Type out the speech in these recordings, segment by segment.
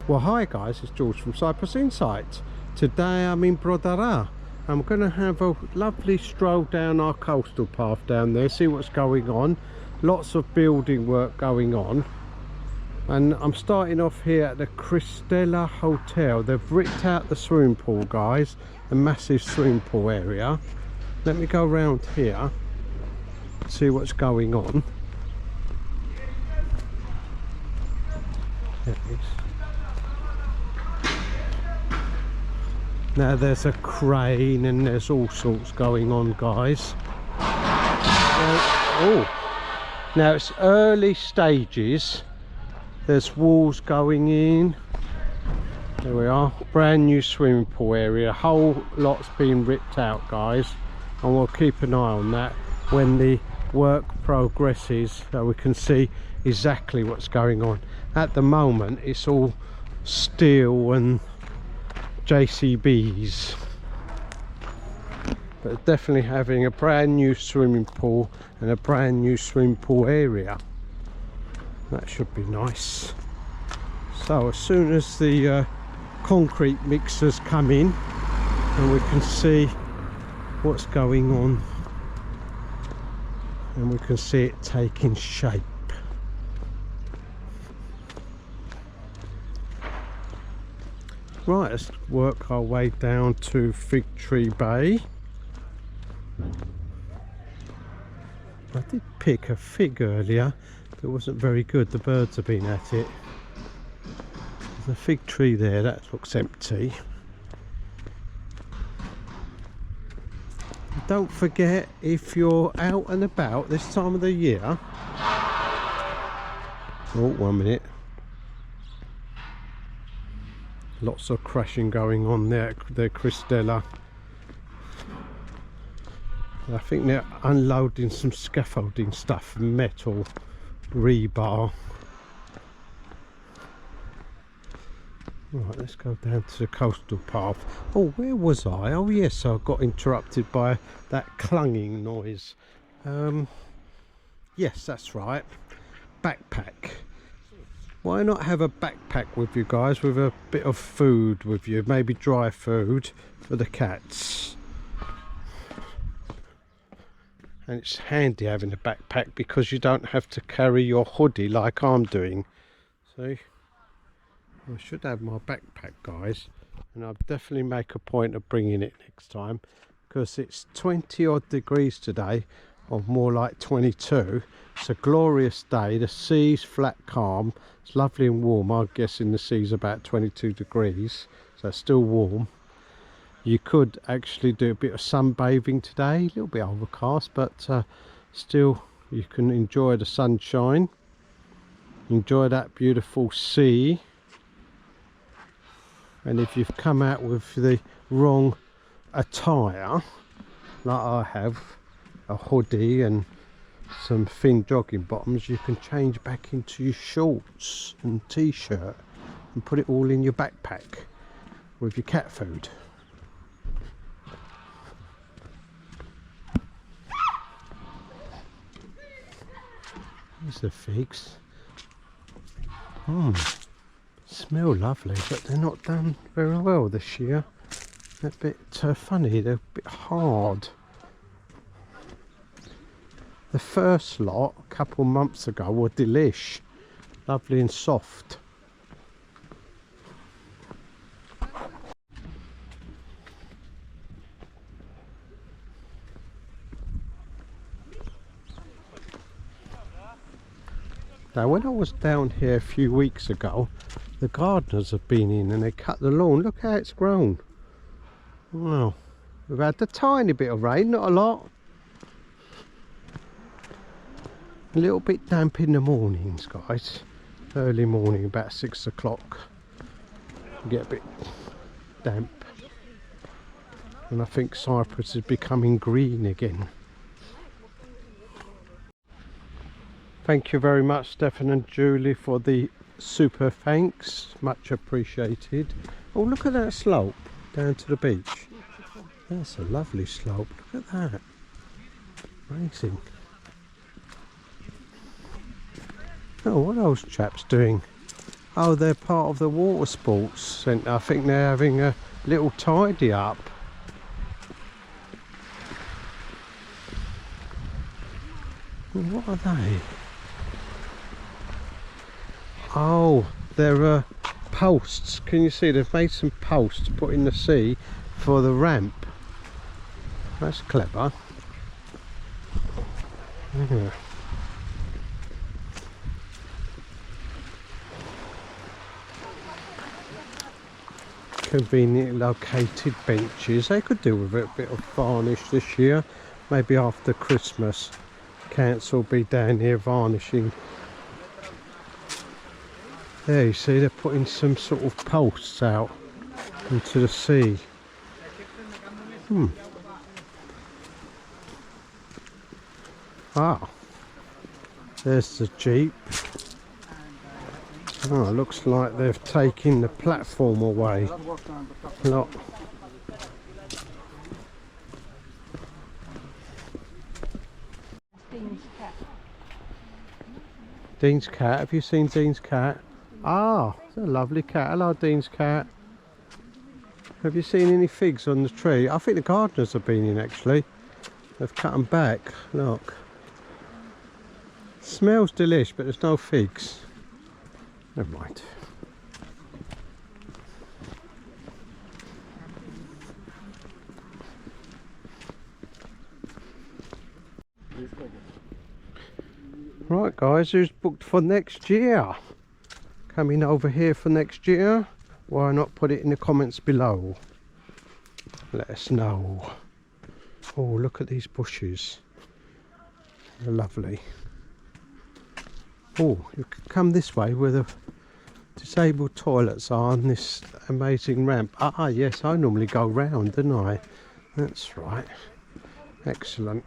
Well, hi guys, it's George from Cyprus Insight. Today I'm in Protaras. I'm going to have a lovely stroll down our coastal path down there, see what's going on. Lots of building work going on. And I'm starting off here at the Cristela Hotel. They've ripped out the swimming pool, guys, a massive swimming pool area. Let me go around here, see what's going on. There it is. Now there's a crane and there's all sorts going on, guys. Now it's early stages. There's walls going in. There we are. Brand new swimming pool area. Whole lot's been ripped out, guys. And we'll keep an eye on that when the work progresses, so we can see exactly what's going on. At the moment it's all steel and JCBs, but definitely having a brand new swimming pool and a brand new swimming pool area. That should be nice. So as soon as the concrete mixers come in and we can see what's going on and we can see it taking shape. Right, let's work our way down to Fig Tree Bay. I did pick a fig earlier, but it wasn't very good. The birds have been at it. There's a fig tree there, that looks empty. Don't forget, if you're out and about this time of the year... Oh, 1 minute. Lots of crashing going on there, the Cristela. I think they're unloading some scaffolding stuff, metal, rebar. Right, let's go down to the coastal path. Oh, where was I? Oh yes, I got interrupted by that clanging noise. Yes, that's right. Backpack. Why not have a backpack with you guys, with a bit of food with you, maybe dry food for the cats. And it's handy having a backpack because you don't have to carry your hoodie like I'm doing. See, I should have my backpack, guys, and I'll definitely make a point of bringing it next time, because it's 20 odd degrees today, or more like 22. It's a glorious day. The sea's flat calm. It's lovely and warm. I'm guessing the sea's about 22 degrees, so it's still warm. You could actually do a bit of sunbathing today, a little bit overcast, but still you can enjoy the sunshine, enjoy that beautiful sea. And if you've come out with the wrong attire, like I have, a hoodie and some thin jogging bottoms, you can change back into your shorts and t-shirt and put it all in your backpack with your cat food. Here's the figs. Smell lovely, but they're not done very well this year. They're a bit funny, they're a bit hard. The first lot a couple months ago were delish, lovely and soft. Now when I was down here a few weeks ago, the gardeners have been in and they cut the lawn. Look how it's grown. Wow, we've had a tiny bit of rain, not a lot. A little bit damp in the mornings, guys. Early morning, about 6 o'clock. Get a bit damp. And I think Cyprus is becoming green again. Thank you very much, Stefan and Julie, for the super thanks. Much appreciated. Oh, look at that slope down to the beach. That's a lovely slope. Look at that. Amazing. Oh, what are those chaps doing? Oh, they're part of the water sports centre. I think they're having a little tidy up. What are they? Oh, they're posts. Can you see they've made some posts put in the sea for the ramp? That's clever. Yeah. Conveniently located benches. They could do with a bit of varnish this year. Maybe after Christmas, council will be down here varnishing. There you see they're putting some sort of posts out into the sea. Ah, there's the Jeep. Oh, looks like they've taken the platform away. Look. Dean's cat. Have you seen Dean's cat? Ah, it's a lovely cat. Hello, Dean's cat. Have you seen any figs on the tree? I think the gardeners have been in actually. They've cut them back. Look. Smells delish, but there's no figs. Never mind. Right guys, who's booked for next year? Coming over here for next year? Why not put it in the comments below? Let us know. Oh, look at these bushes. They're lovely. Oh, you can come this way where the disabled toilets are on this amazing ramp. Ah, yes, I normally go round, don't I? That's right. Excellent.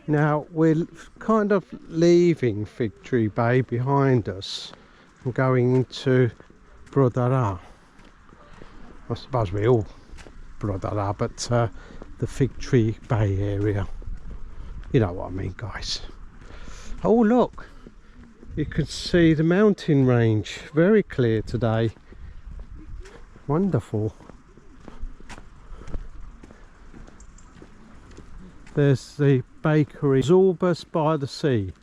Now, we're kind of leaving Fig Tree Bay behind us and going into Protaras. I suppose we're all Protaras, but the Fig Tree Bay area. You know what I mean, guys. Oh, look. You can see the mountain range. Very clear today. Wonderful. There's the bakery. Cyprus by the sea.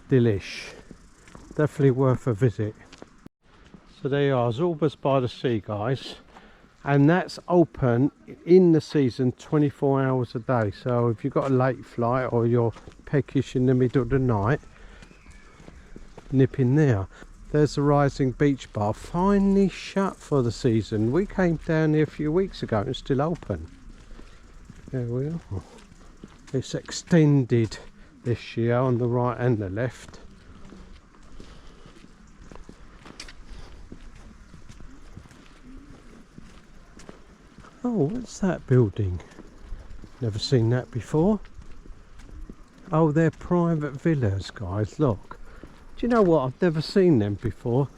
Delish. Definitely worth a visit. So there you are. Cyprus by the sea, guys. And that's open in the season 24 hours a day. So if you've got a late flight or you're peckish in the middle of the night, nip in there. There's the Rising Beach Bar, finally shut for the season. We came down here a few weeks ago and it's still open. There we are. It's extended this year on the right and the left. Oh, what's that building? Never seen that before. Oh, they're private villas, guys, look. Do you know what? I've never seen them before.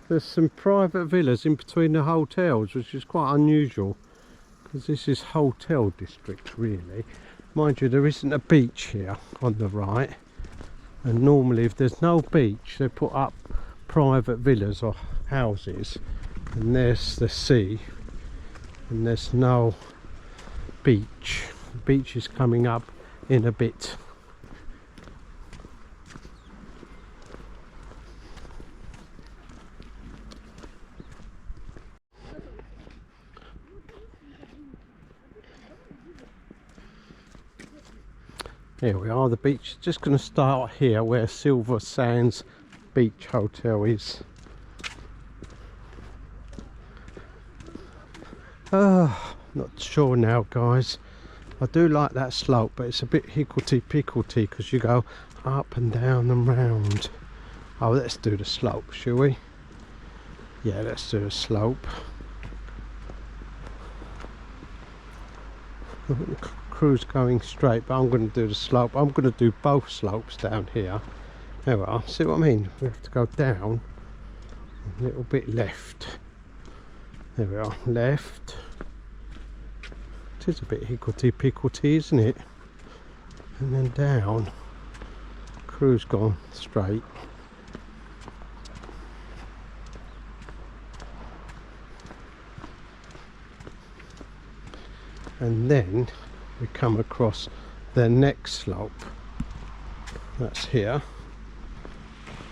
There's some private villas in between the hotels, which is quite unusual. Because this is hotel district, really. Mind you, there isn't a beach here on the right. And normally, if there's no beach, they put up private villas or houses. And there's the sea. And there's no beach. The beach is coming up in a bit. Here we are, the beach. Just going to start here where Silver Sands Beach Hotel is. Not sure now, guys. I do like that slope, but it's a bit higgledy-piggledy because you go up and down and round. Oh, let's do the slope, shall we? Yeah, let's do the slope. The crew's going straight, but I'm going to do the slope. I'm going to do both slopes down here. There we are. See what I mean? We have to go down a little bit left. There we are. Left. It is a bit higgledy-piggledy, isn't it? And then down. Crew's gone straight. And then we come across the next slope. That's here.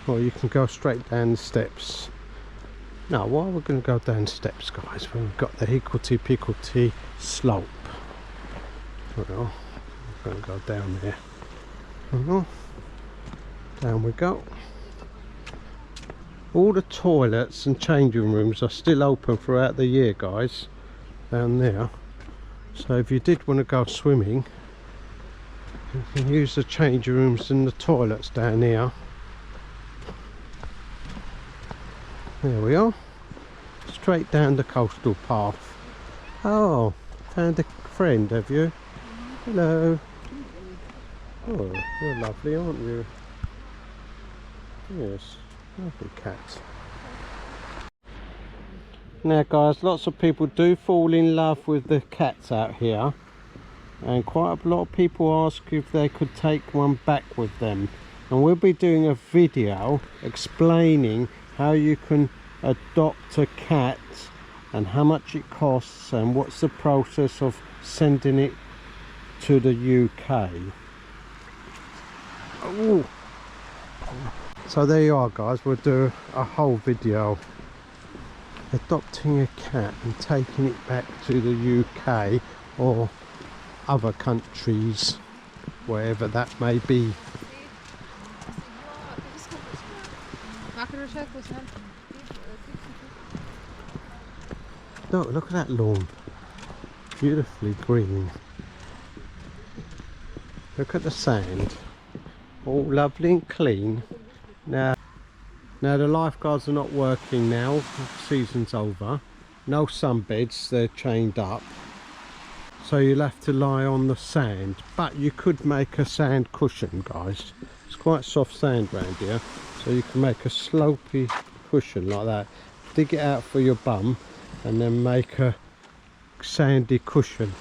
Or you can go straight down the steps. Now, why we're going to go down steps, guys, when we've got the higgledy-piggledy slope. Well, we're going to go down there. Down we go. All the toilets and changing rooms are still open throughout the year, guys, down there. So if you did want to go swimming, you can use the changing rooms and the toilets down here. There we are. Straight down the coastal path. Oh, found a friend, have you? Hello. Oh, you're lovely, aren't you? Yes, lovely cat. Now, guys, lots of people do fall in love with the cats out here, and quite a lot of people ask if they could take one back with them, and we'll be doing a video explaining how you can adopt a cat and how much it costs and what's the process of sending it to the UK. Ooh. So there you are, guys. We'll do a whole video adopting a cat and taking it back to the UK or other countries, wherever that may be. Look at that lawn, beautifully green. Look at the sand, all lovely and clean. Now the lifeguards are not working now, the season's over. No sunbeds, they're chained up. So you'll have to lie on the sand, but you could make a sand cushion, guys. It's quite soft sand around here, so you can make a slopey cushion like that. Dig it out for your bum and then make a sandy cushion.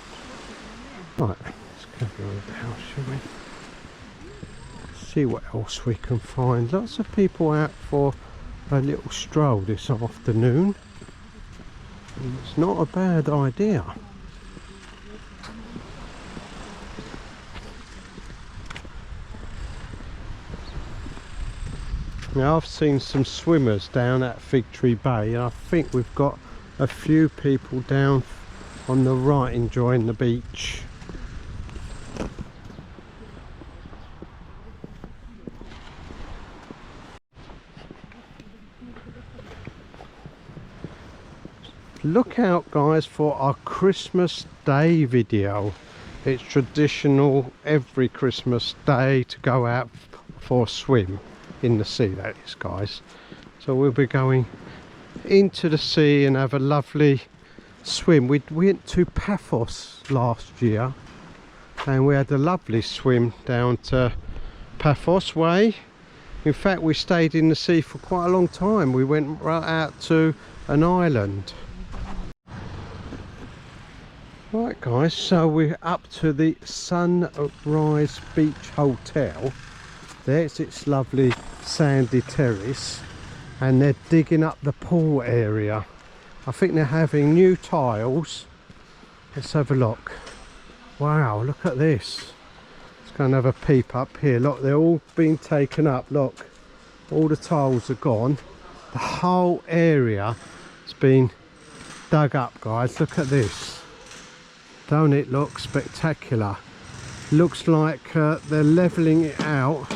Right, let's go around the house, shall we? See what else we can find. Lots of people out for a little stroll this afternoon. And it's not a bad idea. Now, I've seen some swimmers down at Fig Tree Bay, and I think we've got a few people down on the right enjoying the beach. Look out, guys, for our Christmas Day video. It's traditional every Christmas Day to go out for a swim in the sea, that is, guys. So we'll be going into the sea and have a lovely swim. We went to Paphos last year and we had a lovely swim down to Paphos Way. In fact, we stayed in the sea for quite a long time. We went right out to an island. Right, guys, so we're up to the Sunrise Beach Hotel. There's its lovely sandy terrace, and they're digging up the pool area. I think they're having new tiles. Let's have a look. Wow, look at this. Let's go and have a peep up here. Look, they're all being taken up. Look, all the tiles are gone. The whole area has been dug up, guys. Look at this. Don't it look spectacular? Looks like they're levelling it out,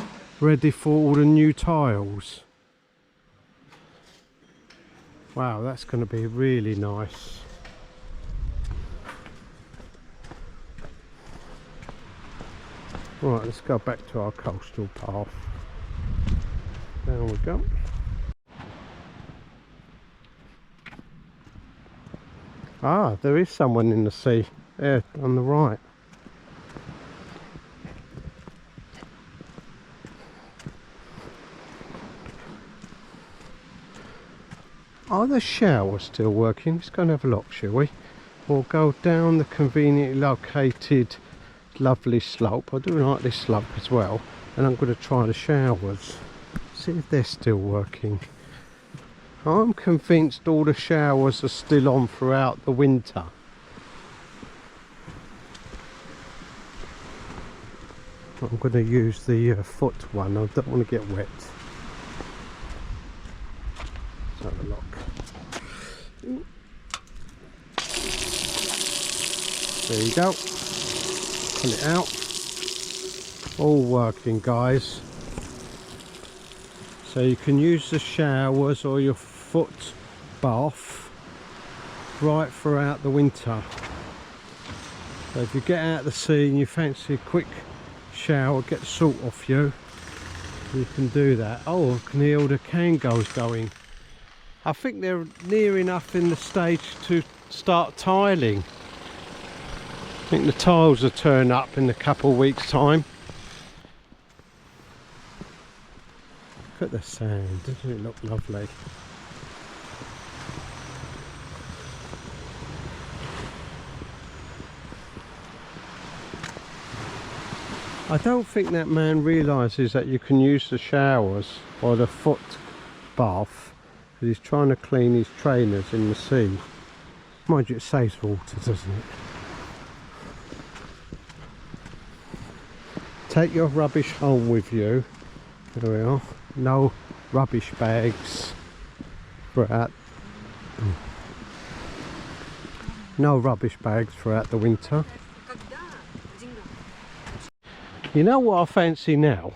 ready for all the new tiles. Wow, that's going to be really nice. Right, let's go back to our coastal path. Down we go. Ah, there is someone in the sea there on the right. Are the showers still working? Let's go and have a look, shall we? We'll go down the conveniently located lovely slope. I do like this slope as well, and I'm going to try the showers, see if they're still working. I'm convinced all the showers are still on throughout the winter. I'm going to use the foot one. I don't want to get wet. Let's have a look. There you go. Pull it out. All working, guys. So you can use the showers or your foot bath right throughout the winter. So if you get out of the sea and you fancy a quick shower, get the salt off you, you can do that. Oh, I can hear all the kangos going. I think they're near enough in the stage to start tiling. I think the tiles will turn up in a couple of weeks' time. Look at the sand, doesn't it look lovely? I don't think that man realises that you can use the showers or the foot bath, because he's trying to clean his trainers in the sea. Mind you, it saves water, doesn't it? Take your rubbish home with you. There we are. No rubbish bags throughout. No rubbish bags throughout the winter. You know what I fancy now?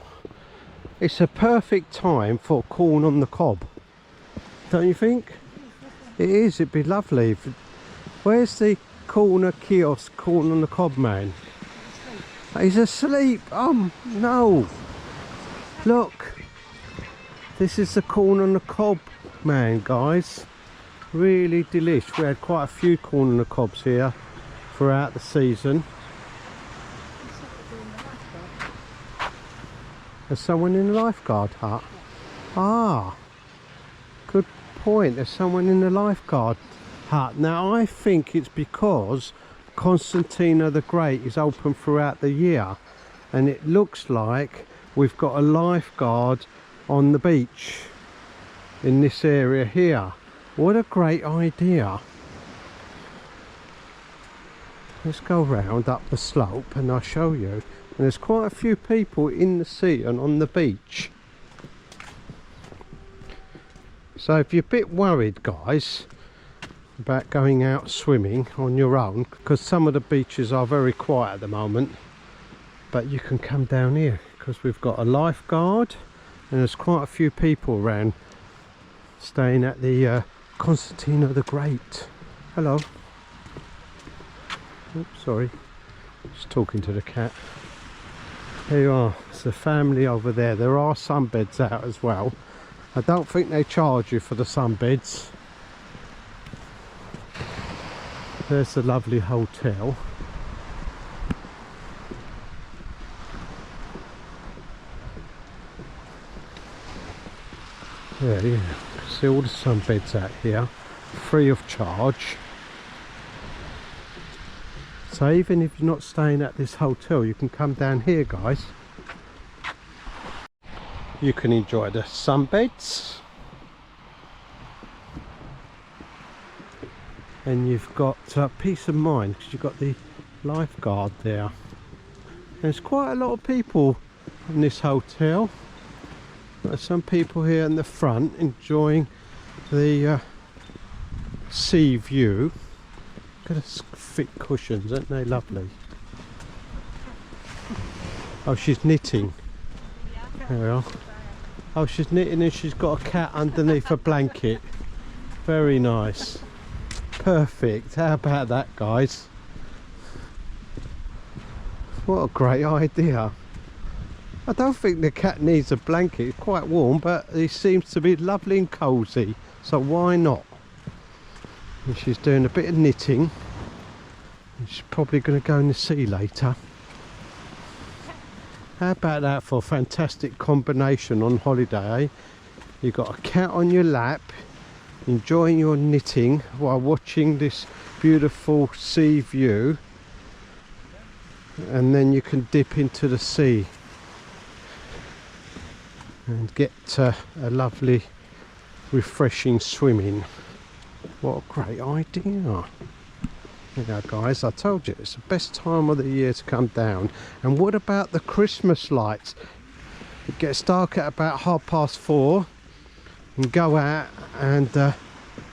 It's a perfect time for corn on the cob. Don't you think? It is, it'd be lovely. Where's the corner kiosk corn on the cob man? He's asleep. Oh no. Look. This is the corn on the cob man, guys. Really delish. We had quite a few corn on the cobs here throughout the season. There's someone in the lifeguard hut. Ah, good point. There's someone in the lifeguard hut. Now I think it's because Constantina the Great is open throughout the year, and it looks like we've got a lifeguard on the beach in this area here. What a great idea. Let's go round up the slope and I'll show you. And there's quite a few people in the sea and on the beach. So if you're a bit worried, guys, about going out swimming on your own, because some of the beaches are very quiet at the moment, but you can come down here because we've got a lifeguard and there's quite a few people around staying at the Constantina the Great. Hello. Oops, sorry, just talking to the cat. Here you are. It's the family over there. There are sunbeds out as well. I don't think they charge you for the sunbeds. There's the lovely hotel. There you see all the sunbeds out here, free of charge. So even if you're not staying at this hotel, you can come down here, guys. You can enjoy the sunbeds, and you've got peace of mind because you've got the lifeguard there. There's quite a lot of people in this hotel. There's some people here in the front enjoying the sea view. Look at the thick cushions, aren't they lovely? Oh, she's knitting. There we are. Oh, she's knitting and she's got a cat underneath a blanket. Very nice. Perfect. How about that, guys? What a great idea. I don't think the cat needs a blanket. It's quite warm, but it seems to be lovely and cosy, so why not? And she's doing a bit of knitting. And she's probably going to go in the sea later. How about that for a fantastic combination on holiday, eh? You've got a cat on your lap, enjoying your knitting while watching this beautiful sea view, and then you can dip into the sea and get a lovely refreshing swimming. What a great idea. You know, guys, I told you it's the best time of the year to come down. And what about the Christmas lights? It gets dark at about 4:30 and go out and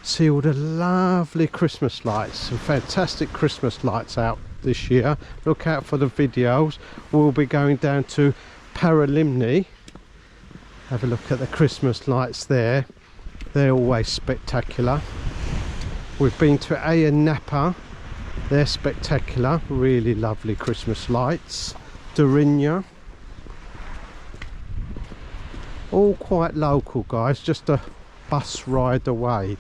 see all the lovely Christmas lights. Some fantastic Christmas lights out this year. Look out for the videos. We'll be going down to Paralimni. Have a look at the Christmas lights there. They're always spectacular. We've been to Ayia Napa. They're spectacular, really lovely Christmas lights. Dorinha. All quite local, guys, just a bus ride away.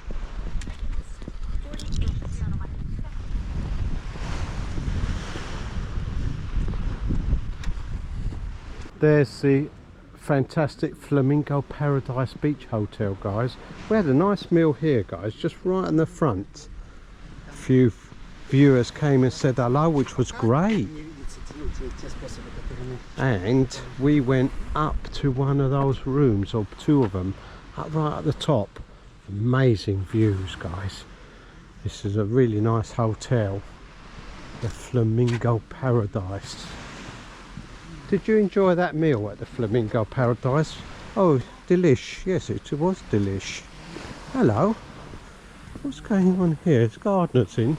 There's the fantastic Flamingo Paradise Beach Hotel, guys. We had a nice meal here, guys, just right in the front. A few viewers came and said hello, which was great. And we went up to one of those rooms, or two of them, up right at the top. Amazing views, guys. This is a really nice hotel, the Flamingo Paradise. Did you enjoy that meal at the Flamingo Paradise? Oh, delish. Yes, it was delish. Hello. What's going on here? It's gardeners in.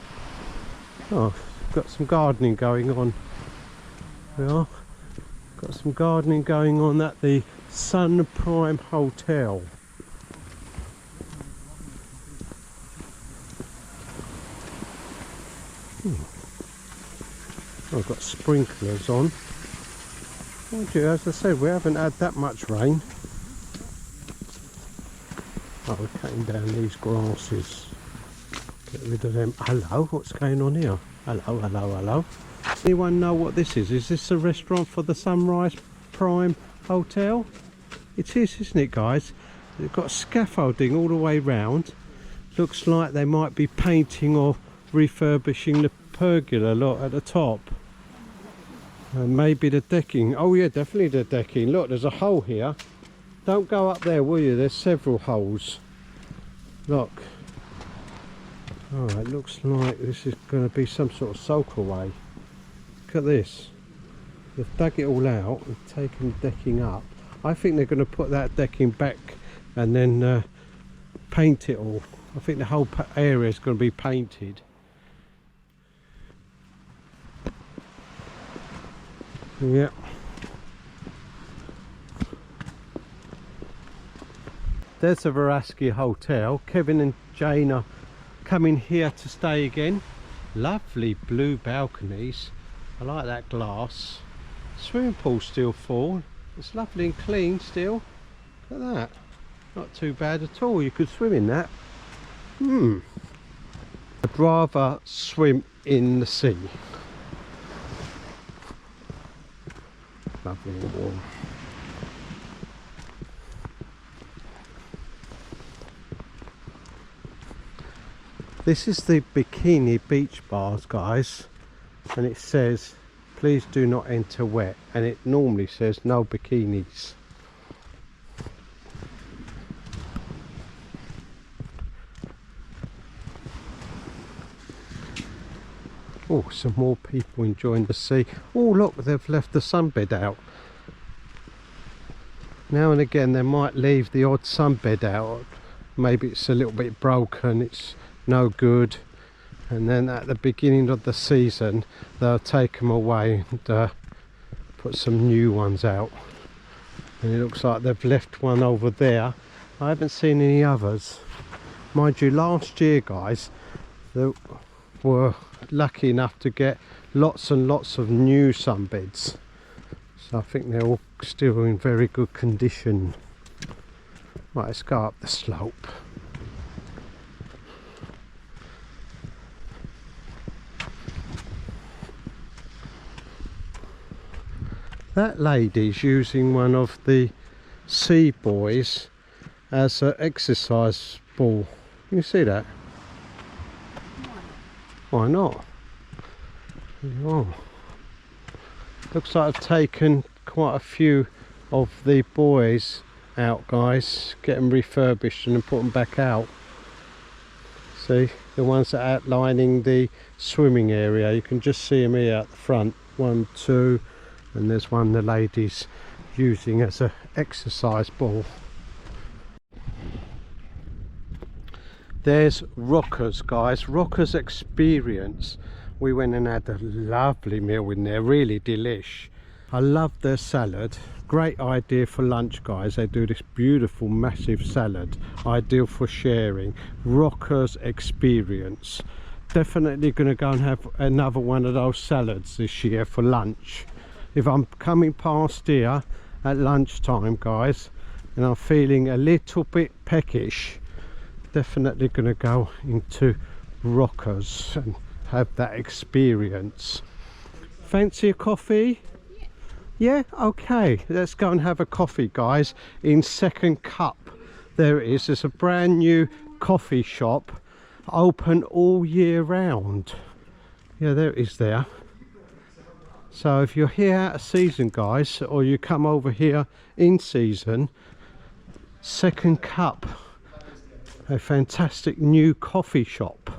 Oh, got some gardening going on. Yeah, got some gardening going on at the Sun Prime Hotel. I've got sprinklers on. Oh dear, as I said, we haven't had that much rain. Oh, we're cutting down these grasses. Get rid of them. Hello, what's going on here? Hello, hello, hello. Anyone know what this is? Is this a restaurant for the Sunrise Prime Hotel? It is, isn't it, guys? They've got scaffolding all the way round. Looks like they might be painting or refurbishing the pergola lot at the top. And maybe the decking. Oh yeah, definitely the decking. Look, there's a hole here. Don't go up there, will you? There's several holes. Look. Alright, looks like this is going to be some sort of soakaway. Look at this. They've dug it all out and taken the decking up. I think they're going to put that decking back and then paint it all. I think the whole area is going to be painted. Yeah. There's the Veraski Hotel. Kevin and Jane are coming here to stay again. Lovely blue balconies. I like that glass. Swimming pool still full. It's lovely and clean still. Look at that. Not too bad at all. You could swim in that. I'd rather swim in the sea. Lovely and warm. This is the Bikini Beach Bars, guys, and it says please do not enter wet, and it normally says no bikinis. Oh, some more people enjoying the sea. Oh look, they've left the sunbed out. Now and again they might leave the odd sunbed out. Maybe it's a little bit broken, it's no good, and then at the beginning of the season they'll take them away and put some new ones out. And it looks like they've left one over there. I haven't seen any others. Mind you, last year, guys, they were lucky enough to get lots and lots of new sunbeds. So I think they're all still in very good condition. Right, let's go up the slope. That lady's using one of the sea buoys as an exercise ball. Can you see that? Why not? Oh. Looks like I've taken quite a few of the buoys out, guys. Get them refurbished and then put them back out. See, the ones that are outlining the swimming area. You can just see them here at the front. 1, 2, and there's one the lady's using as an exercise ball. There's Rockers, guys. Rockers Experience. We went and had a lovely meal in there, really delish. I love their salad. Great idea for lunch, guys. They do this beautiful massive salad, ideal for sharing. Rockers Experience. Definitely going to go and have another one of those salads this year for lunch. If I'm coming past here at lunchtime, guys, and I'm feeling a little bit peckish, definitely going to go into Rockers and have that experience. Fancy a coffee? Yeah, okay, let's go and have a coffee, guys, in Second Cup. There it is. It's a brand new coffee shop, open all year round. Yeah, there it is there. So if you're here out of season, guys, or you come over here in season, Second Cup, a fantastic new coffee shop.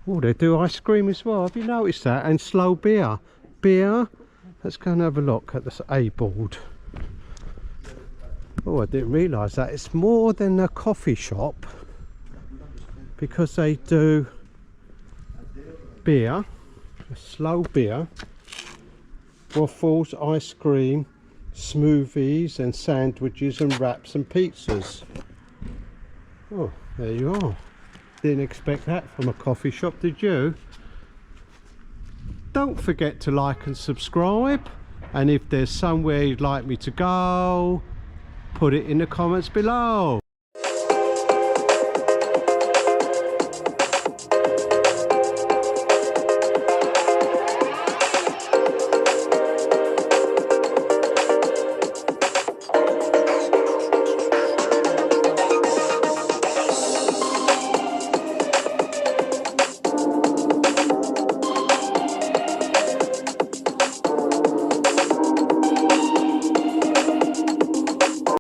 Oh, they do ice cream as well. Have you noticed that? And slow beer. Beer. Let's go and have a look at this A board. Oh, I didn't realise that. It's more than a coffee shop, because they do beer, a slow beer, waffles, ice cream, smoothies and sandwiches and wraps and pizzas. Oh, there you are. Didn't expect that from a coffee shop, did you? Don't forget to like and subscribe, and if there's somewhere you'd like me to go, put it in the comments below.